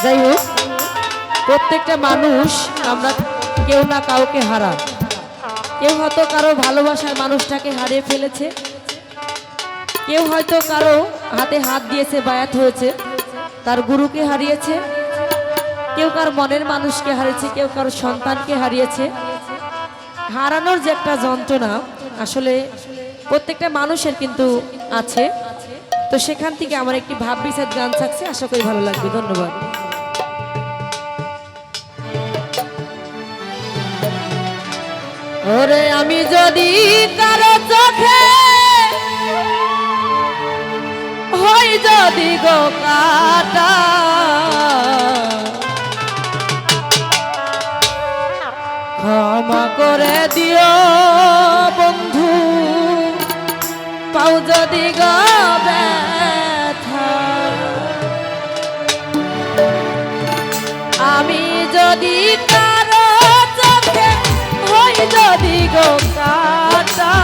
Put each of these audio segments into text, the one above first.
যাই হোক, প্রত্যেকটা মানুষ আমরা কেউ না কাউকে হারা। কেউ হয়তো কারো ভালোবাসার মানুষটাকে হারিয়ে ফেলেছে, কেউ হয়তো কারো হাতে হাত দিয়েছে, বায়াত হয়েছে, তার গুরুকে হারিয়েছে, কেউ কার মনের মানুষকে হারিয়েছে, কেউ কারো সন্তানকে হারিয়েছে। হারানোর যে একটা যন্ত্রণা আসলে প্রত্যেকটা মানুষের কিন্তু আছে। তো সেখান থেকে আমার একটি ভাব বিচ্ছেদ গান থাকছে, আশা করি ভালো লাগবে। ধন্যবাদ। ওরে আমি যদি কারো চোখে হই যদি গো কাটা, ক্ষমা করে দিও বন্ধু, পাও যদি গো ব্যথা। আমি যদি কারো চোখে হই যদি গো কাটা,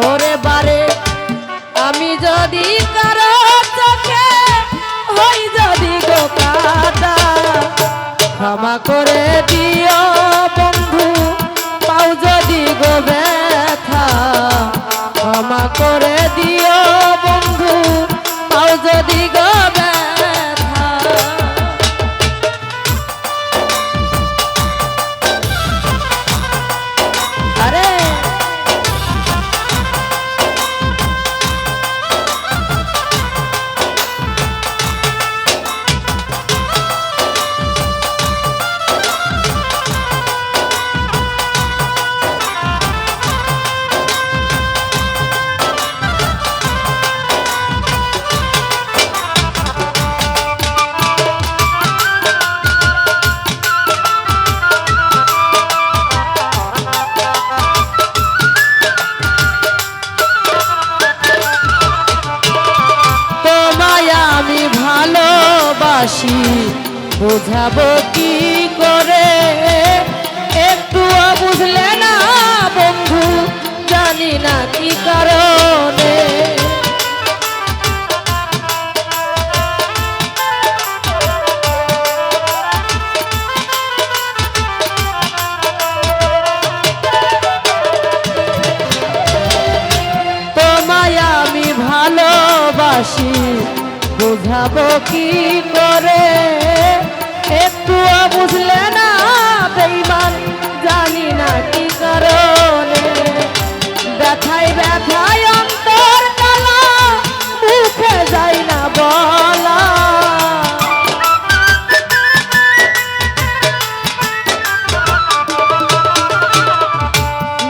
ওরে বারে আমি যদি কারো চোখে হই যদি গো কাটা, ক্ষমা করে দিও বন্ধু, পাও যদি গো ব্যথা। ক্ষমা করে দিও বন্ধু, পাও যদি গো ব্যথা। আরে ভালোবাসি বোঝাবো কি করে, একটুও বুঝলে না বন্ধু, জানি না কি কারণে। তোমায় আমি ভালোবাসি বুঝাবো কি করে, একটুও বুঝলে না বেঈমান, জানি না কি কারণে। ব্যথায় ব্যথায় অন্তর কালা, মুখে যায় না বলা।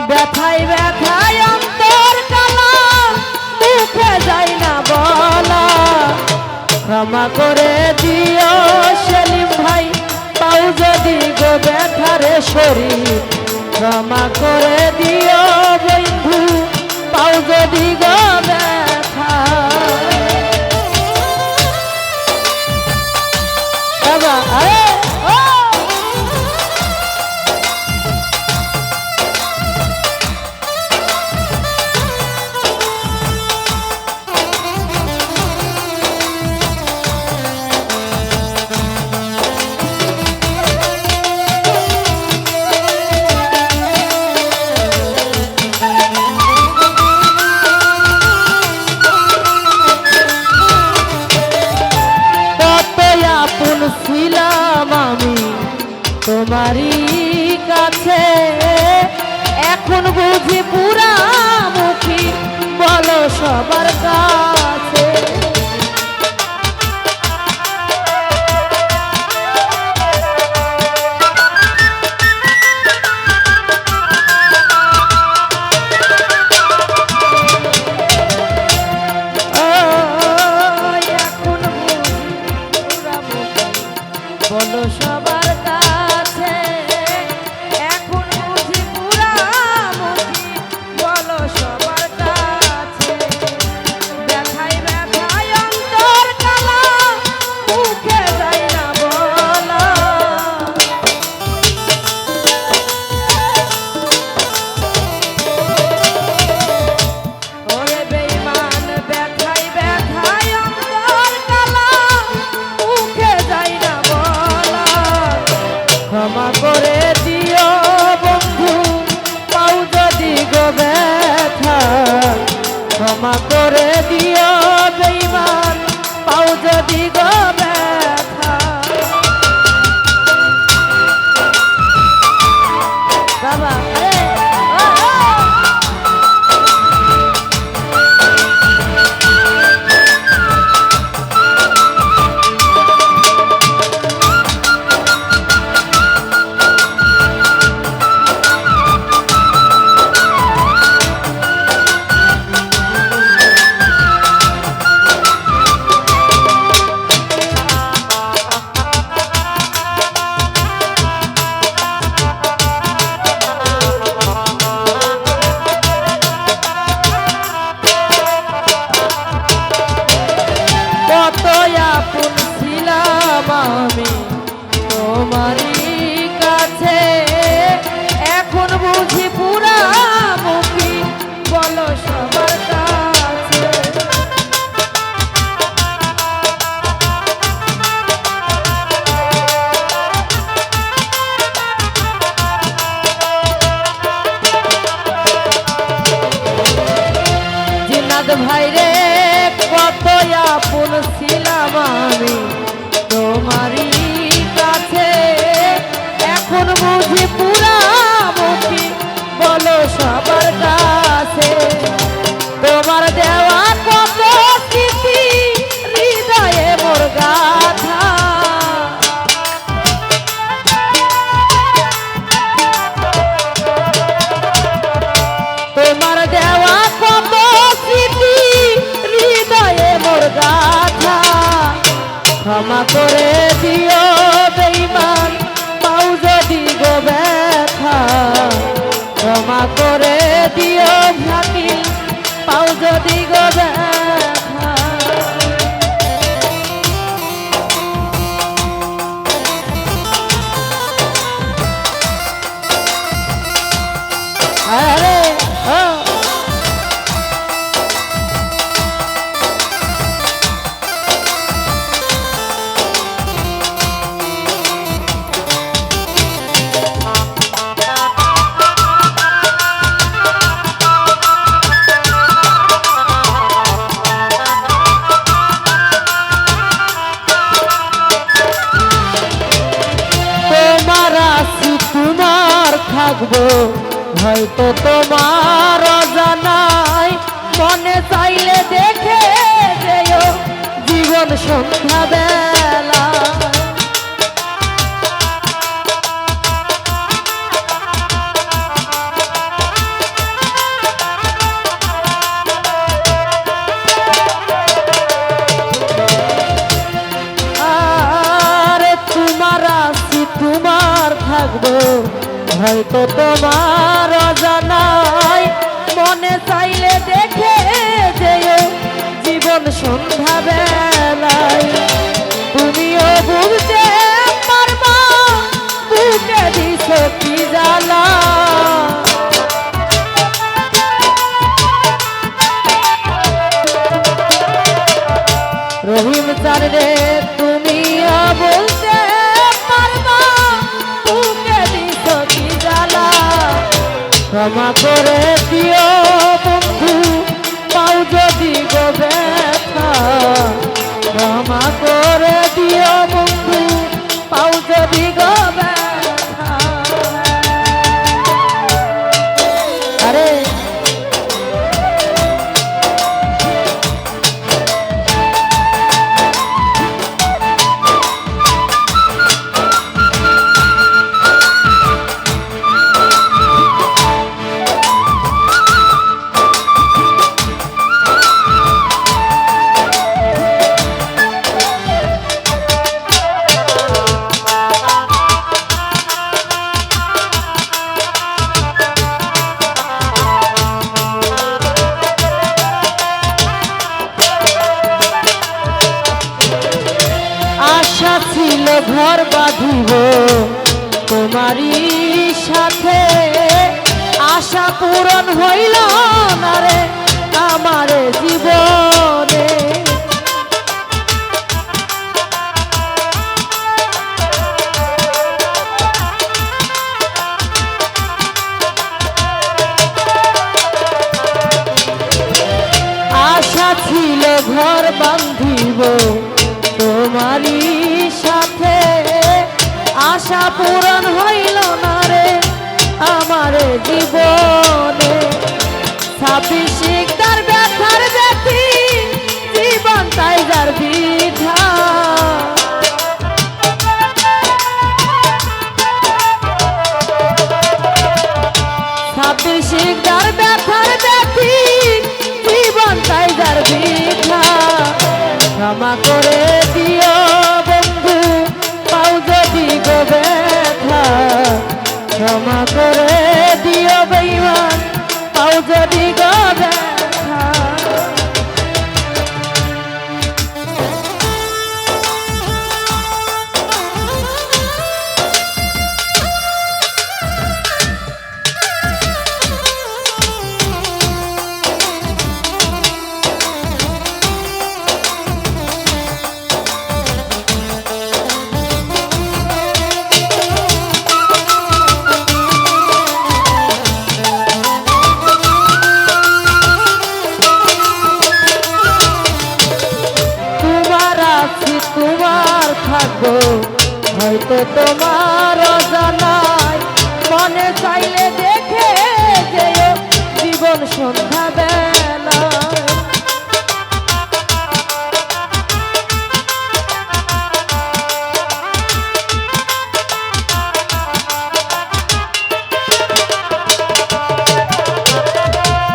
ব্যথায় ব্যথায় অন্তর কালা, মুখে যায় না বলা। ক্ষমা করে দিও সেলিম ভাই, পাও যদি গো ব্যথারে শরীর। ক্ষমা করে দিও বন্ধু, পাও যদি গো ব্যথা। বাবা আরে ও ছিলাম আমি তোমারই কাছে, এখন বুঝি পুরা মুখী, বলো সবার কাছে। বলো সবার কাছে, এখন বুঝি পুরা মুখী, বলো সবার কাছে। দেওয়া কত স্মৃতি হৃদয়ে মোর গাথা, ক্ষমা করে দিও বেঈমান পাও যদি গো ব্যথা, ক্ষমা করে দিও ভাকিল পাও যদি গো ব্যথা। আরে ও তোমার থাকবো হয়তো তোমার অজানায়, মনে চাইলে দেখে যেও জীবন সন্ধ্যা বেলা। আরে তোমার আছি তোমার থাকবো হয়তো তোমার অজানায়, মনে চাইলে দেখে যেও জীবন সন্ধ্যা বেলায়। তুমিও বুঝতে পারবা বুকে দিছ কি জ্বালা, রহিম চার রে তুমিও বলতে পারবা বুকে দিছ কি জ্বালা, ক্ষমা করে দিও বন্ধু পাও যদি গো ব্যথা, ক্ষমা করে দিও বন্ধু পাও যদি গো ব্যথা। আরে আশা ছিল ঘর বাঁধিব তোমারই সাথে, আশা পূরণ হইল না রে আমার জীবনে। আশা ছিল ঘর বাঁধিব তোমারই সাথে, আশা পূরণ হইল না রে আমার জীবনে। 26 শিকদার ব্যথার দেখি জীবন তাই যার বিধা, 26 শিকদার ব্যথার দেখি জীবন তাই যার বিধা, ক্ষমা করে দিও বন্ধু পাও যদি গো ব্যথা, ক্ষমা করে দিও বেঈমান পাও যদি গো ব্যথা। তোমার থাকবো হয়তো তোমার অজানায়, মনে চাইলে দেখে যেও জীবন সন্ধ্যা বেলা।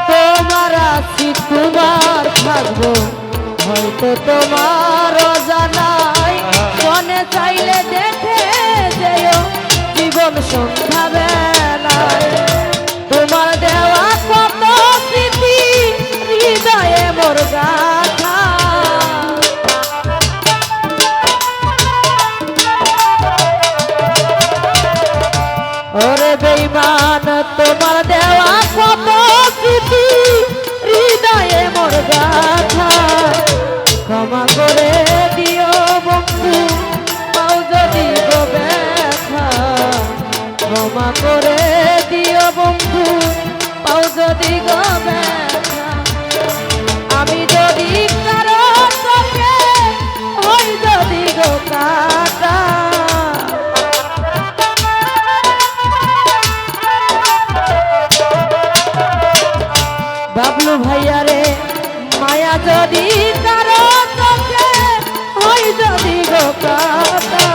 তোমার থাকবো হয়তো তোমার জানাই মনে চাইলে দেখে যেও জীবন সন্ধ্যা বেলায় তোমার দেওয়া কত স্মৃতি হৃদয়ে মোর গাথা ওরে বেঈমান তোমার দেওয়া কত স্মৃতি হৃদয়ে মোর গাথা ক্ষমা করে দিও বন্ধু পাও যদি গো ব্যথা ক্ষমা করে দিও বন্ধু পাও যদি গো ব্যথা আমি যদি কারো চোখে হই যদি গো কাটা বাবলু ভাইয়া রে মায়া যদি কারো চোখে হই যদি গো কাটা